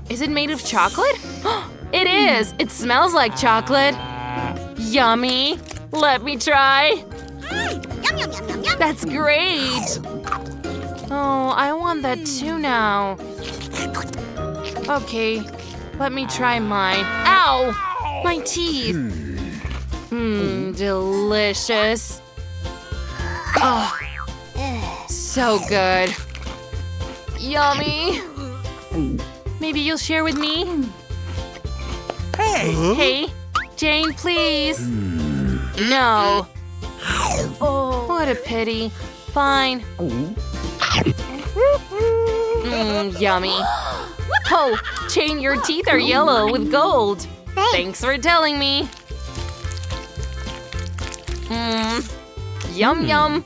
Is it made of chocolate? It is! It smells like chocolate! Yummy! Let me try! That's great! Oh, I want that too now. Okay, let me try mine. Ow! My teeth! Delicious. Oh, so good. Yummy! Maybe you'll share with me? Hey, Jane, please. No. Oh, what a pity. Fine. Yummy. Oh, Jane, your teeth are yellow with gold. Thanks for telling me. Yum yum.